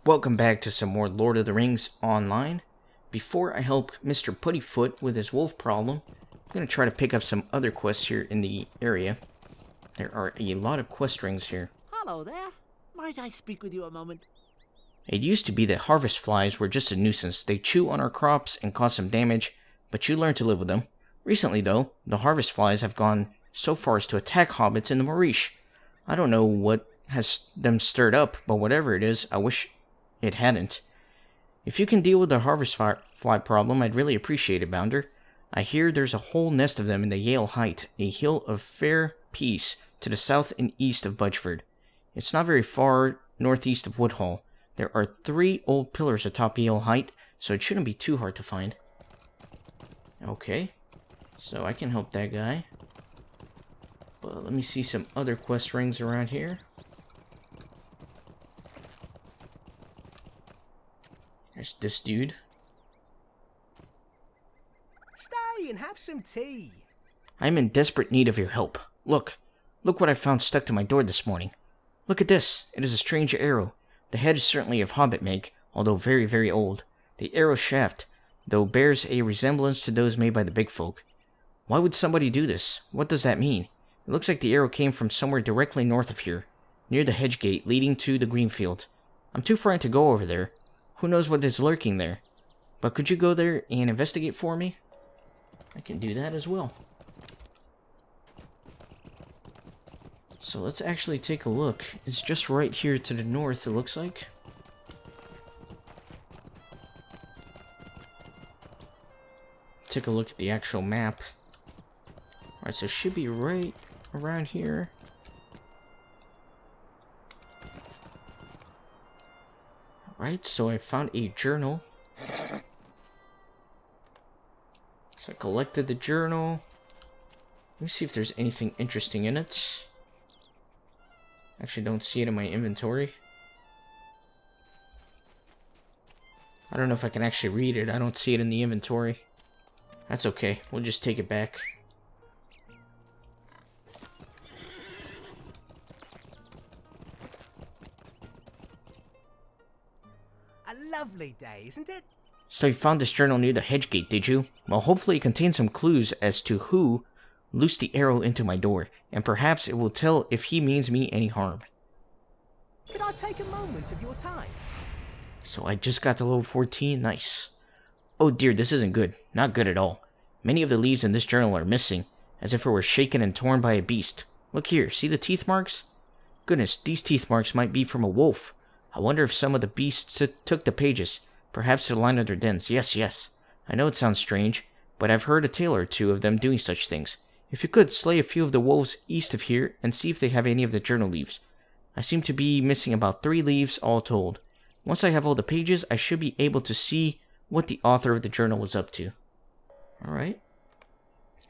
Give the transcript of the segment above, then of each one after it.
Welcome back to some more Lord of the Rings online. Before I help Mr. Puttyfoot with his wolf problem, I'm going to try to pick up some other quests here in the area. There are a lot of quest rings here. Hello there. Might I speak with you a moment? It used to be that harvest flies were just a nuisance. They chew on our crops and cause some damage, but you learn to live with them. Recently, though, the harvest flies have gone so far as to attack hobbits in the Marish. I don't know what has them stirred up, but whatever it is, I wish it hadn't. If you can deal with the harvest fly problem, I'd really appreciate it, Bounder. I hear there's a whole nest of them in the Yale Height, a hill of fair peace to the south and east of Budgeford. It's not very far northeast of Woodhall. There are 3 old pillars atop Yale Height, so it shouldn't be too hard to find. Okay, so I can help that guy. But let me see some other quest rings around here. There's this dude. Stay and have some tea. I'm in desperate need of your help. Look what I found stuck to my door this morning. Look at this. It is a strange arrow. The head is certainly of hobbit make, although very, very old. The arrow shaft, though, bears a resemblance to those made by the big folk. Why would somebody do this? What does that mean? It looks like the arrow came from somewhere directly north of here, near the hedge gate leading to the greenfield. I'm too frightened to go over there. Who knows what is lurking there? But could you go there and investigate for me? I can do that as well. So let's actually take a look. It's just right here to the north, it looks like. Take a look at the actual map. Alright, so it should be right around here. Alright, so I found a journal. So I collected the journal. Let me see if there's anything interesting in it. Actually, don't see it in my inventory. I don't know if I can actually read it. I don't see it in the inventory. That's okay. We'll just take it back. A lovely day, isn't it? So you found this journal near the hedge gate, did you? Well, hopefully it contains some clues as to who loosed the arrow into my door, and perhaps it will tell if he means me any harm. Could I take a moment of your time? So I just got to level 14, nice. Oh dear, this isn't good. Not good at all. Many of the leaves in this journal are missing, as if it were shaken and torn by a beast. Look here, see the teeth marks? Goodness, these teeth marks might be from a wolf. I wonder if some of the beasts took the pages, perhaps to line their dens. Yes. I know it sounds strange, but I've heard a tale or two of them doing such things. If you could, slay a few of the wolves east of here and see if they have any of the journal leaves. I seem to be missing about 3 leaves all told. Once I have all the pages, I should be able to see what the author of the journal was up to. Alright.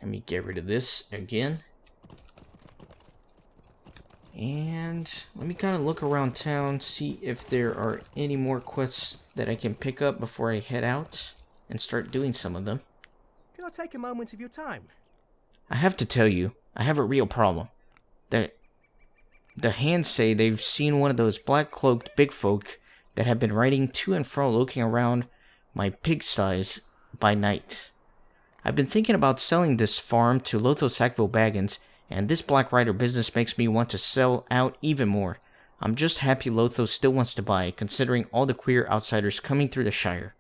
Let me get rid of this again. And let me kind of look around town, see if there are any more quests that I can pick up before I head out and start doing some of them. Could I take a moment of your time? I have to tell you, I have a real problem. The hands say they've seen one of those black-cloaked big folk that have been riding to and fro looking around my pigsties by night. I've been thinking about selling this farm to Lotho Sackville Baggins, and this Black Rider business makes me want to sell out even more. I'm just happy Lotho still wants to buy, considering all the queer outsiders coming through the Shire.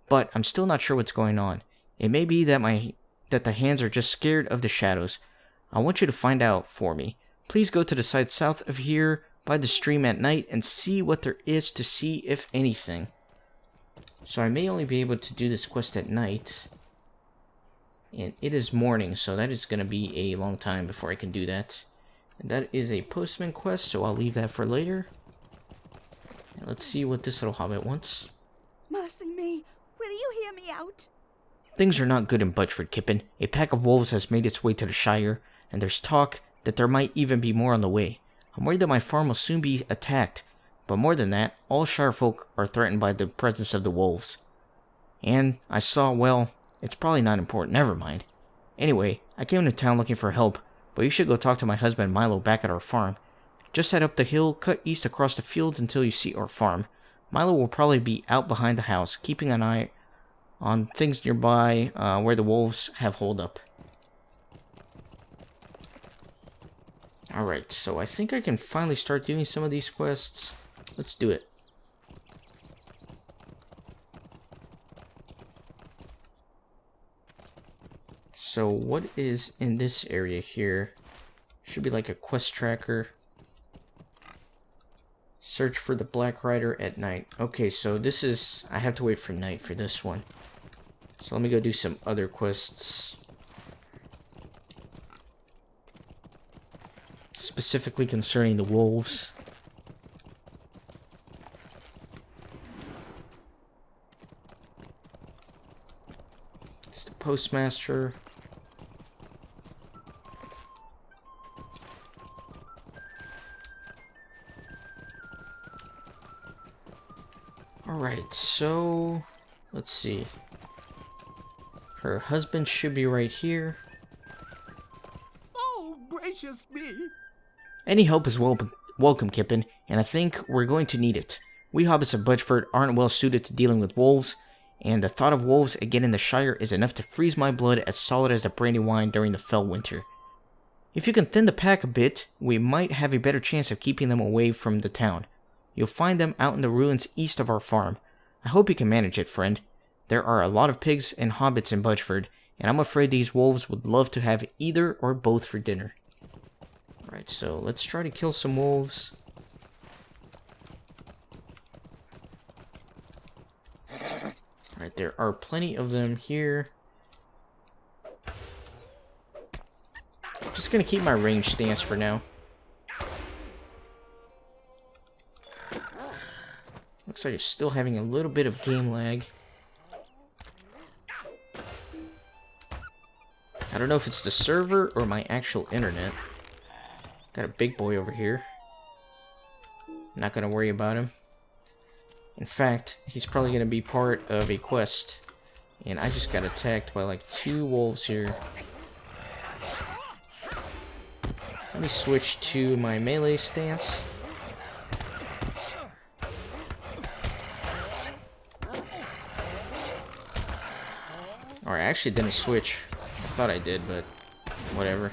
But I'm still not sure what's going on. It may be that the hands are just scared of the shadows. I want you to find out for me. Please go to the side south of here by the stream at night and see what there is to see, if anything. So I may only be able to do this quest at night. And it is morning, so that is going to be a long time before I can do that. And that is a postman quest, so I'll leave that for later. And let's see what this little hobbit wants. Mercy me! Will you hear me out? Things are not good in Budgeford, Kippen. A pack of wolves has made its way to the Shire, and there's talk that there might even be more on the way. I'm worried that my farm will soon be attacked, but more than that, all Shire folk are threatened by the presence of the wolves. And I saw, well, it's probably not important, never mind. Anyway, I came to town looking for help, but you should go talk to my husband Milo back at our farm. Just head up the hill, cut east across the fields until you see our farm. Milo will probably be out behind the house, keeping an eye on things nearby where the wolves have holed up. Alright, so I think I can finally start doing some of these quests. Let's do it. So what is in this area here? Should be like a quest tracker. Search for the Black Rider at night. Okay, so this is... I have to wait for night for this one. So let me go do some other quests. Specifically concerning the wolves. It's the postmaster. Alright, so let's see. Her husband should be right here. Oh, gracious me. Any help is welcome, Kippen, and I think we're going to need it. We hobbits of Budgeford aren't well suited to dealing with wolves, and the thought of wolves again in the Shire is enough to freeze my blood as solid as the brandy wine during the fell winter. If you can thin the pack a bit, we might have a better chance of keeping them away from the town. You'll find them out in the ruins east of our farm. I hope you can manage it, friend. There are a lot of pigs and hobbits in Budgeford, and I'm afraid these wolves would love to have either or both for dinner. Alright, so let's try to kill some wolves. Alright, there are plenty of them here. I'm just gonna keep my range stance for now. Looks like you're still having a little bit of game lag. I don't know if it's the server or my actual internet. Got a big boy over here. Not gonna worry about him. In fact, he's probably gonna be part of a quest. And I just got attacked by like 2 wolves here. Let me switch to my melee stance. Or I actually didn't switch. I thought I did, but whatever.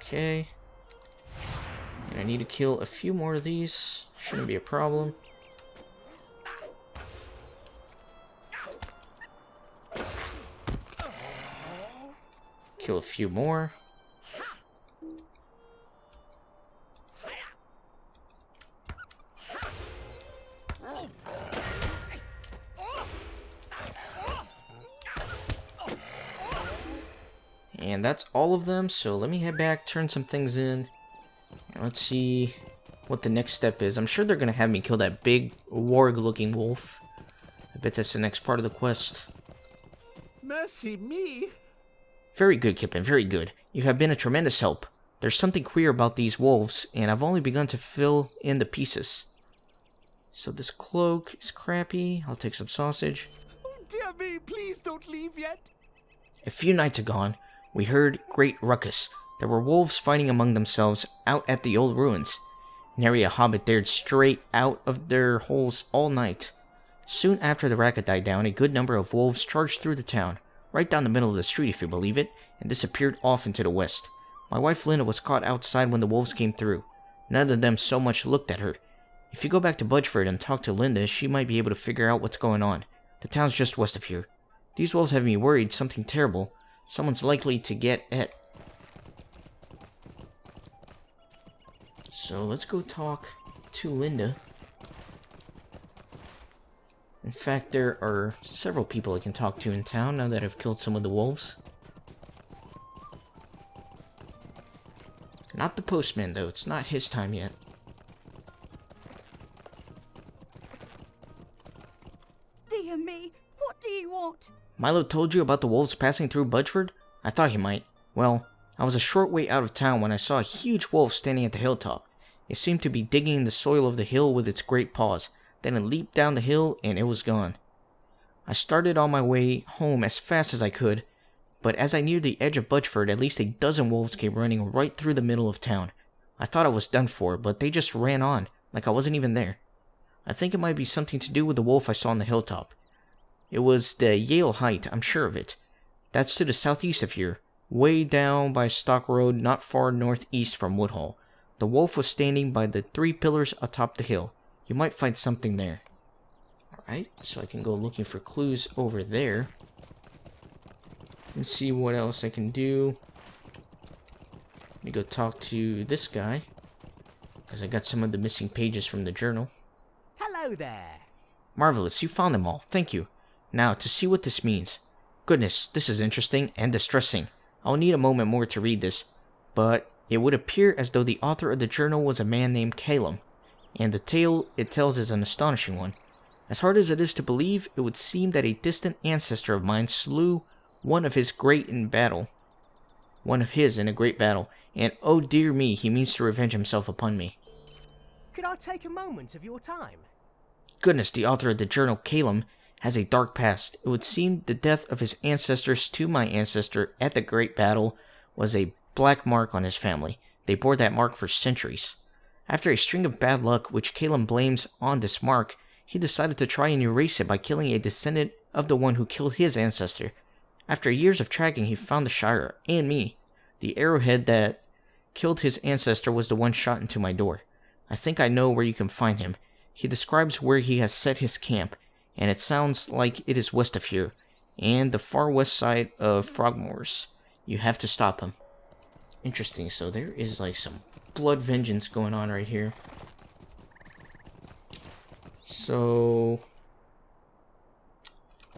Okay. And I need to kill a few more of these. Shouldn't be a problem. Kill a few more. And that's all of them, so let me head back, turn some things in. And let's see what the next step is. I'm sure they're going to have me kill that big warg-looking wolf. I bet that's the next part of the quest. Mercy me. Very good, Kippen, very good. You have been a tremendous help. There's something queer about these wolves, and I've only begun to fill in the pieces. So this cloak is crappy. I'll take some sausage. Oh, dear me, please don't leave yet. A few nights agone, we heard great ruckus. There were wolves fighting among themselves out at the old ruins. Nary a hobbit dared stray out of their holes all night. Soon after the racket died down, a good number of wolves charged through the town, right down the middle of the street if you believe it, and disappeared off into the west. My wife Linda was caught outside when the wolves came through. None of them so much looked at her. If you go back to Budgeford and talk to Linda, she might be able to figure out what's going on. The town's just west of here. These wolves have me worried something terrible. Someone's likely to get it. So let's go talk to Linda. In fact, there are several people I can talk to in town now that I've killed some of the wolves. Not the postman, though. It's not his time yet. Dear me, what do you want? Milo told you about the wolves passing through Budgeford? I thought he might. Well, I was a short way out of town when I saw a huge wolf standing at the hilltop. It seemed to be digging in the soil of the hill with its great paws. Then it leaped down the hill and it was gone. I started on my way home as fast as I could, but as I neared the edge of Budgeford, at least a dozen wolves came running right through the middle of town. I thought I was done for, but they just ran on, like I wasn't even there. I think it might be something to do with the wolf I saw on the hilltop. It was the Yale Height, I'm sure of it. That's to the southeast of here, way down by Stock Road, not far northeast from Woodhall. The wolf was standing by the 3 pillars atop the hill. You might find something there. Alright, so I can go looking for clues over there. And see what else I can do. Let me go talk to this guy, because I got some of the missing pages from the journal. Hello there. Marvelous, you found them all. Thank you. Now, to see what this means. Goodness, this is interesting and distressing. I'll need a moment more to read this, but it would appear as though the author of the journal was a man named Calum, and the tale it tells is an astonishing one. As hard as it is to believe, it would seem that a distant ancestor of mine slew one of his in a great battle, and oh dear me, he means to revenge himself upon me. Could I take a moment of your time? Goodness, the author of the journal, Calum, has a dark past. It would seem the death of his ancestors to my ancestor at the great battle was a black mark on his family. They bore that mark for centuries. After a string of bad luck, which Calum blames on this mark, he decided to try and erase it by killing a descendant of the one who killed his ancestor. After years of tracking, he found the Shire, and me. The arrowhead that killed his ancestor was the one shot into my door. I think I know where you can find him. He describes where he has set his camp, and it sounds like it is west of here, and the far west side of Frogmoors. You have to stop him. Interesting, so there is like some blood vengeance going on right here. So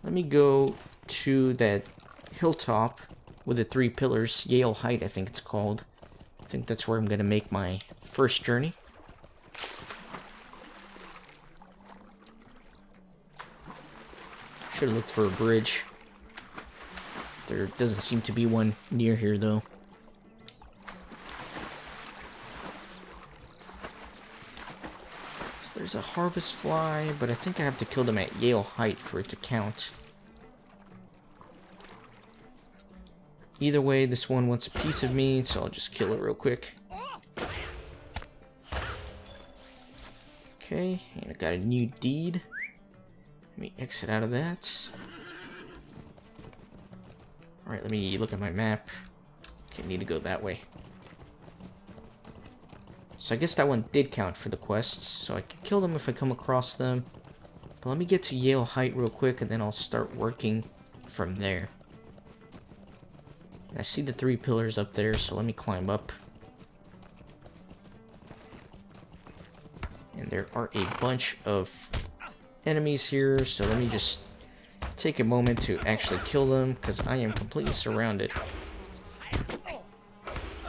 let me go to that hilltop with the 3 pillars, Yale Height I think it's called. I think that's where I'm going to make my first journey. Should have looked for a bridge. There doesn't seem to be one near here though. So there's a harvest fly, but I think I have to kill them at Yale Height for it to count. Either way, this one wants a piece of me, so I'll just kill it real quick. Okay, and I got a new deed. Let me exit out of that. Alright, let me look at my map. Okay, need to go that way. So I guess that one did count for the quests, so I can kill them if I come across them. But let me get to Yale Height real quick, and then I'll start working from there. I see the 3 pillars up there, so let me climb up. And there are a bunch of enemies here, so let me just take a moment to actually kill them, because I am completely surrounded.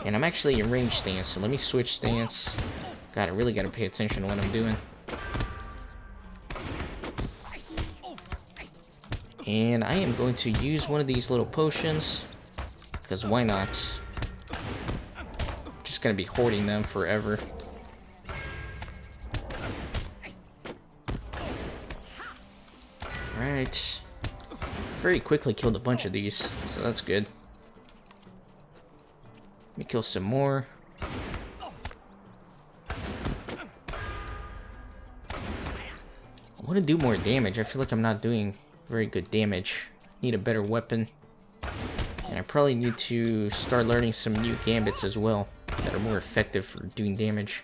And I'm actually in range stance, so let me switch stance. God, I really gotta pay attention to what I'm doing. And I am going to use one of these little potions, because why not? Just gonna be hoarding them forever. Alright. Very quickly killed a bunch of these, so that's good. Let me kill some more. I want to do more damage. I feel like I'm not doing very good damage. Need a better weapon. And I probably need to start learning some new gambits as well that are more effective for doing damage.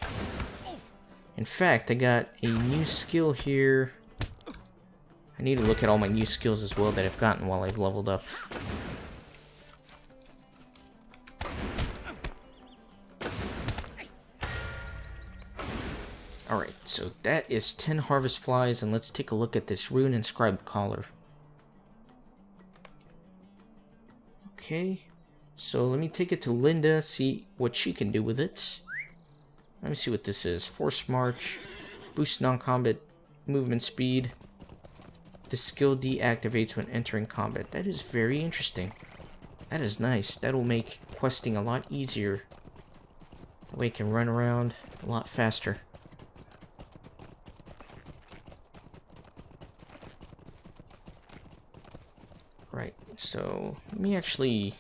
In fact, I got a new skill here. I need to look at all my new skills as well that I've gotten while I've leveled up. Alright, so that is 10 harvest flies, and let's take a look at this rune inscribed collar. Okay, so let me take it to Linda, see what she can do with it. Let me see what this is. Force March, boost non-combat movement speed. The skill deactivates when entering combat. That is very interesting. That is nice. That will make questing a lot easier. That way I can run around a lot faster. Right, so let me actually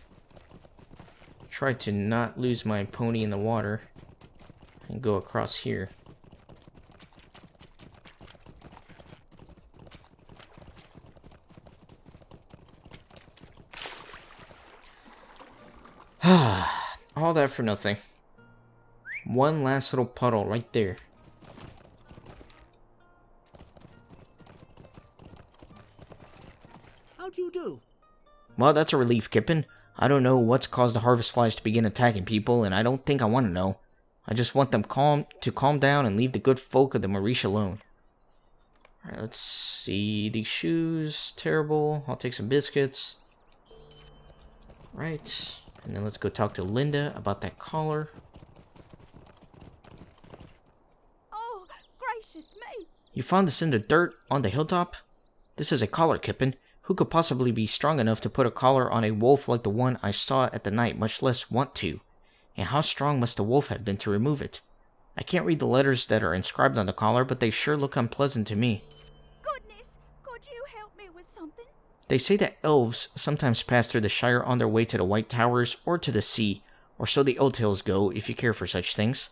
try to not lose my pony in the water. and go across here. All that for nothing. One last little puddle right there. How do you do? Well, that's a relief, Kippen. I don't know what's caused the harvest flies to begin attacking people, and I don't think I want to know. I just want them to calm down and leave the good folk of the Marish alone. Alright, let's see. These shoes, terrible. I'll take some biscuits. Right. And then let's go talk to Linda about that collar. Oh, gracious me! You found this in the dirt on the hilltop? This is a collar, Kippen. Who could possibly be strong enough to put a collar on a wolf like the one I saw at the night, much less want to? And how strong must the wolf have been to remove it? I can't read the letters that are inscribed on the collar, but they sure look unpleasant to me. Goodness, could you help me with something? They say that elves sometimes pass through the Shire on their way to the White Towers or to the sea, or so the old tales go, if you care for such things.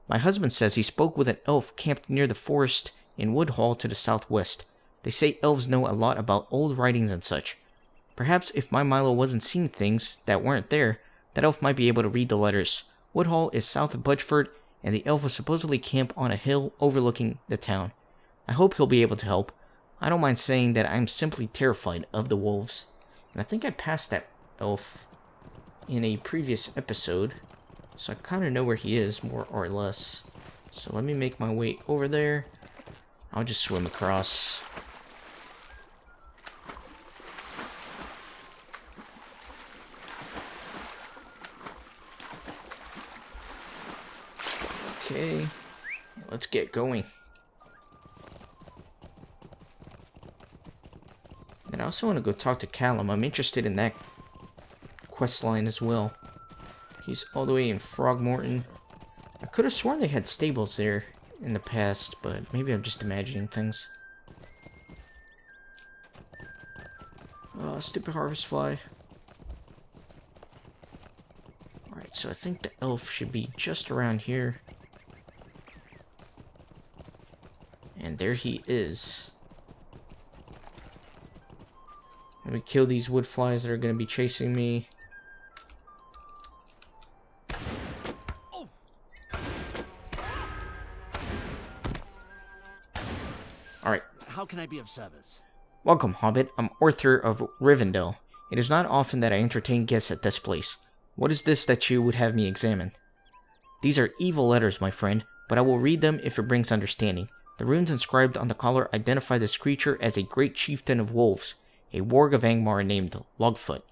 My husband says he spoke with an elf camped near the forest in Woodhall to the southwest. They say elves know a lot about old writings and such. Perhaps if my Milo wasn't seeing things that weren't there, that elf might be able to read the letters. Woodhall is south of Budgeford, and the elf will supposedly camp on a hill overlooking the town. I hope he'll be able to help. I don't mind saying that I'm simply terrified of the wolves. And I think I passed that elf in a previous episode, so I kind of know where he is, more or less. So let me make my way over there. I'll just swim across. Okay, let's get going. And I also want to go talk to Callum. I'm interested in that quest line as well. He's all the way in Frogmorton. I could have sworn they had stables there in the past, but maybe I'm just imagining things. Oh, stupid harvest fly. Alright, so I think the elf should be just around here. And there he is. Let me kill these wood flies that are going to be chasing me. Alright. How can I be of service? Welcome, Hobbit. I'm Arthur of Rivendell. It is not often that I entertain guests at this place. What is this that you would have me examine? These are evil letters, my friend, but I will read them if it brings understanding. The runes inscribed on the collar identify this creature as a great chieftain of wolves, a warg of Angmar named Logfoot.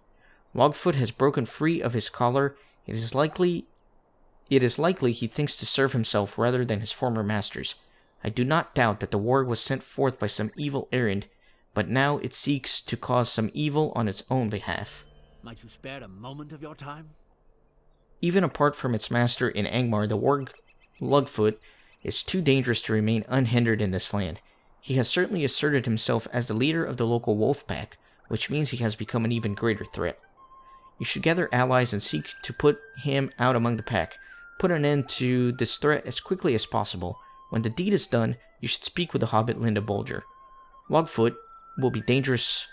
Logfoot has broken free of his collar. It is likely he thinks to serve himself rather than his former masters. I do not doubt that the warg was sent forth by some evil errand, but now it seeks to cause some evil on its own behalf. Might you spare a moment of your time? Even apart from its master in Angmar, the warg Lugfoot is too dangerous to remain unhindered in this land. He has certainly asserted himself as the leader of the local wolf pack, which means he has become an even greater threat. You should gather allies and seek to put him out among the pack. Put an end to this threat as quickly as possible. When the deed is done, you should speak with the hobbit Linda Bolger. Logfoot will be dangerous,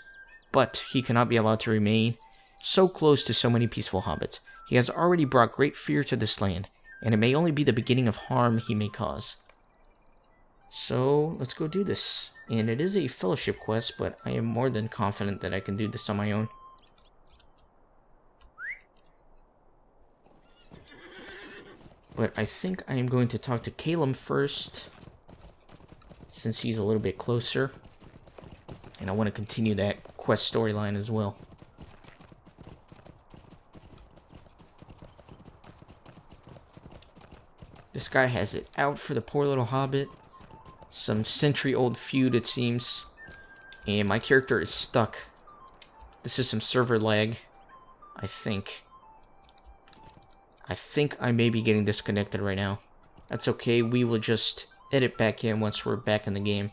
but he cannot be allowed to remain so close to so many peaceful hobbits. He has already brought great fear to this land, and it may only be the beginning of harm he may cause. So, let's go do this. And it is a fellowship quest, but I am more than confident that I can do this on my own. But I think I am going to talk to Calum first, since he's a little bit closer. And I want to continue that quest storyline as well. This guy has it out for the poor little hobbit. Some century-old feud, it seems. And my character is stuck. This is some server lag, I think. I think I may be getting disconnected right now. That's okay, we will just edit back in once we're back in the game.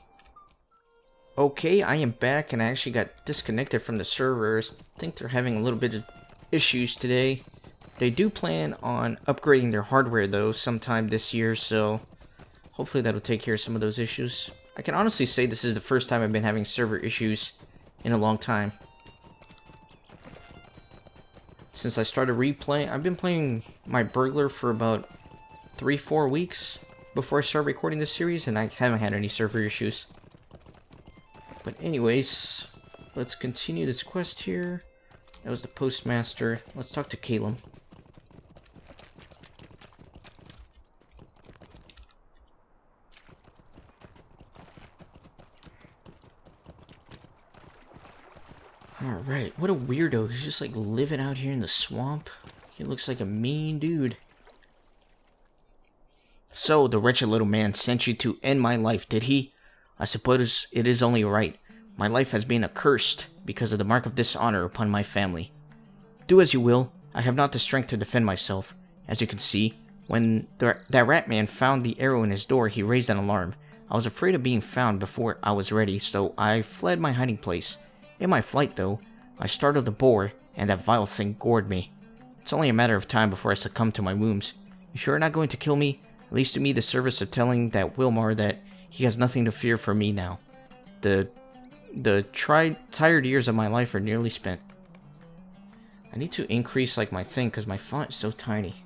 Okay, I am back, and I actually got disconnected from the servers. I think they're having a little bit of issues today. They do plan on upgrading their hardware, though, sometime this year, so hopefully that'll take care of some of those issues. I can honestly say this is the first time I've been having server issues in a long time. Since I started replaying, I've been playing my burglar for about 3-4 weeks before I started recording this series, and I haven't had any server issues. But anyways, let's continue this quest here. That was the postmaster. Let's talk to Caleb. Alright, what a weirdo. He's just like living out here in the swamp. He looks like a mean dude. So, the wretched little man sent you to end my life, did he? I suppose it is only right. My life has been accursed because of the mark of dishonor upon my family. Do as you will. I have not the strength to defend myself. As you can see, when that rat man found the arrow in his door, he raised an alarm. I was afraid of being found before I was ready, so I fled my hiding place. In my flight, though, I startled the boar, and that vile thing gored me. It's only a matter of time before I succumb to my wounds. If you are not going to kill me, at least do me the service of telling that Wilmar that he has nothing to fear from me now. The tired years of my life are nearly spent. I need to increase like my thing because my font is so tiny.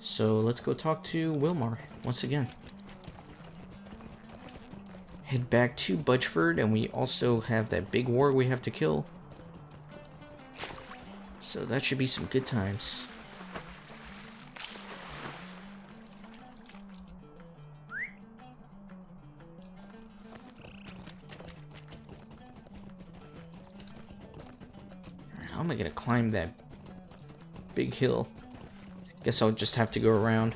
So let's go talk to Wilmar once again. Head back to Budgeford, and we also have that big war we have to kill. So that should be some good times. How am I gonna climb that big hill? Guess I'll just have to go around.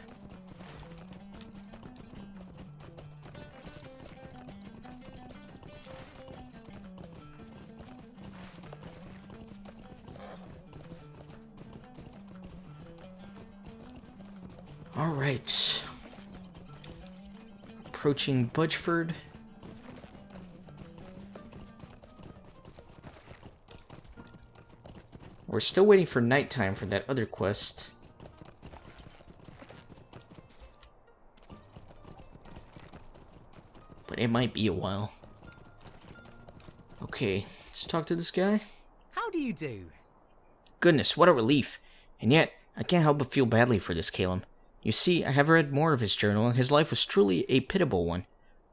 Alright. Approaching Budgeford. We're still waiting for nighttime for that other quest. But it might be a while. Okay, let's talk to this guy. How do you do? Goodness, what a relief. And yet, I can't help but feel badly for this Caleb. You see, I have read more of his journal, and his life was truly a pitiable one.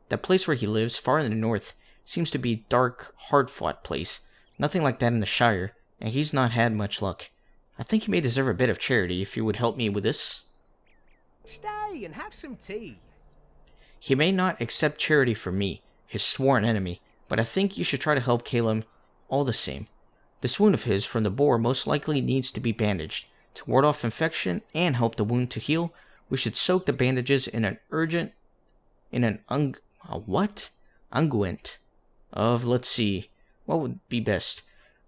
That place where he lives, far in the north, seems to be a dark, hard-fought place. Nothing like that in the Shire, and he's not had much luck. I think he may deserve a bit of charity if you would help me with this. Stay and have some tea. He may not accept charity from me, his sworn enemy, but I think you should try to help Caleb all the same. This wound of his from the boar most likely needs to be bandaged. To ward off infection and help the wound to heal, we should soak the bandages in an unguent of, let's see, what would be best?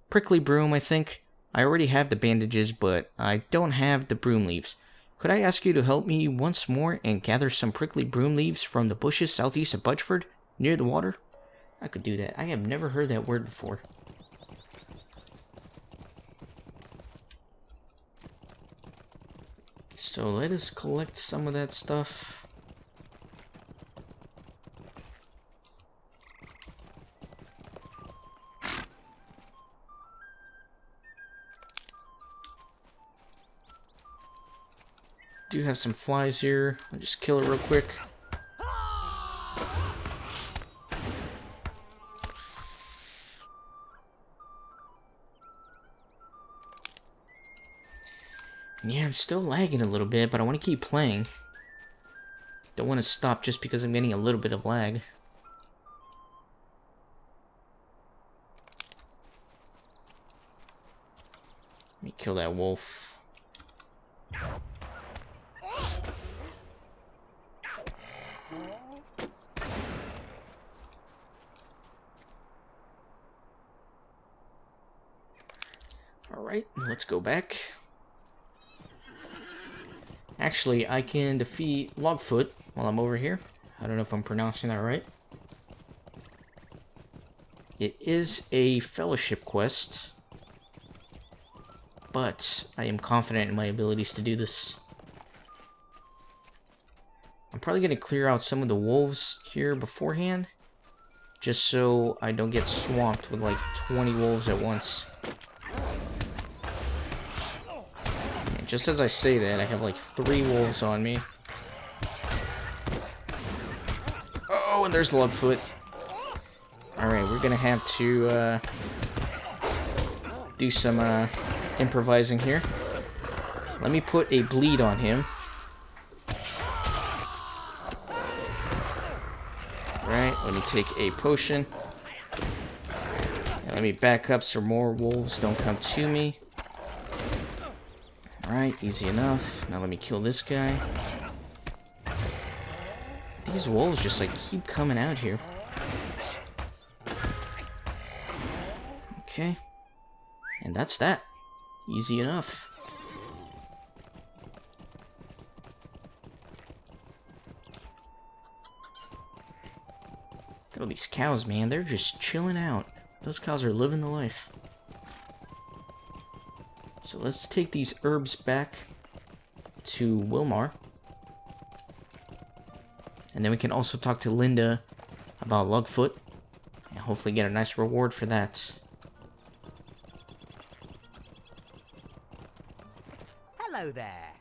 Prickly broom, I think. I already have the bandages, but I don't have the broom leaves. Could I ask you to help me once more and gather some prickly broom leaves from the bushes southeast of Budgeford, near the water? I could do that. I have never heard that word before. So let us collect some of that stuff. Do have some flies here. I'll just kill it real quick. Yeah, I'm still lagging a little bit, but I want to keep playing. Don't want to stop just because I'm getting a little bit of lag. Let me kill that wolf. Alright, let's go back. Actually, I can defeat Logfoot while I'm over here. I don't know if I'm pronouncing that right. It is a fellowship quest, but I am confident in my abilities to do this. I'm probably going to clear out some of the wolves here beforehand, just so I don't get swamped with like 20 wolves at once. And just as I say that, I have like 3 wolves on me. Oh, and there's Lugfoot. Alright, we're going to have to do some improvising here. Let me put a bleed on him. Alright, let me take a potion. And let me back up so more wolves don't come to me. Alright, easy enough. Now let me kill this guy. These wolves just like keep coming out here. Okay. And that's that. Easy enough. Look at all these cows, man. They're just chilling out. Those cows are living the life. So let's take these herbs back to Wilmar. And then we can also talk to Linda about Lugfoot. And hopefully get a nice reward for that. Hello there.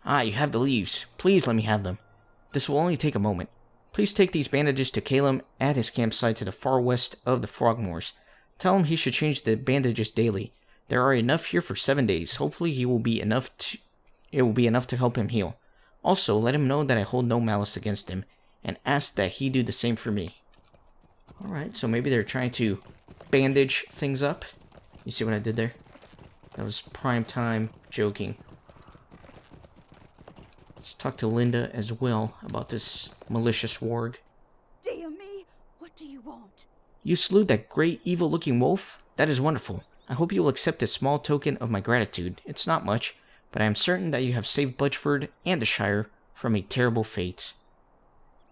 Ah, you have the leaves. Please let me have them. This will only take a moment. Please take these bandages to Calum at his campsite to the far west of the Frogmoors. Tell him he should change the bandages daily. There are enough here for 7 days. Hopefully it will be enough to help him heal. Also, let him know that I hold no malice against him, and ask that he do the same for me. Alright, so maybe they're trying to bandage things up. You see what I did there? That was prime time joking. Let's talk to Linda as well about this malicious warg. Dear me, what do you want? You slew that great evil-looking wolf? That is wonderful. I hope you will accept a small token of my gratitude. It's not much, but I am certain that you have saved Budgeford and the Shire from a terrible fate.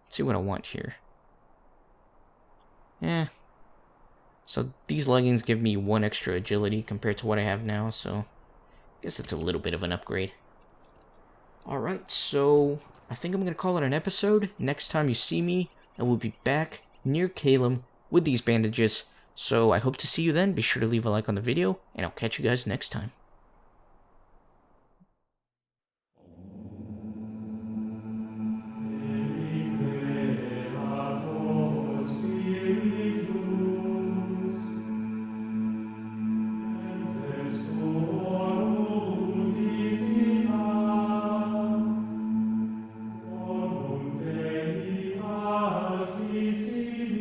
Let's see what I want here. So these leggings give me 1 extra agility compared to what I have now, so I guess it's a little bit of an upgrade. Alright, so I think I'm going to call it an episode. Next time you see me, I will be back near Calum with these bandages. So I hope to see you then. Be sure to leave a like on the video, and I'll catch you guys next time. Alti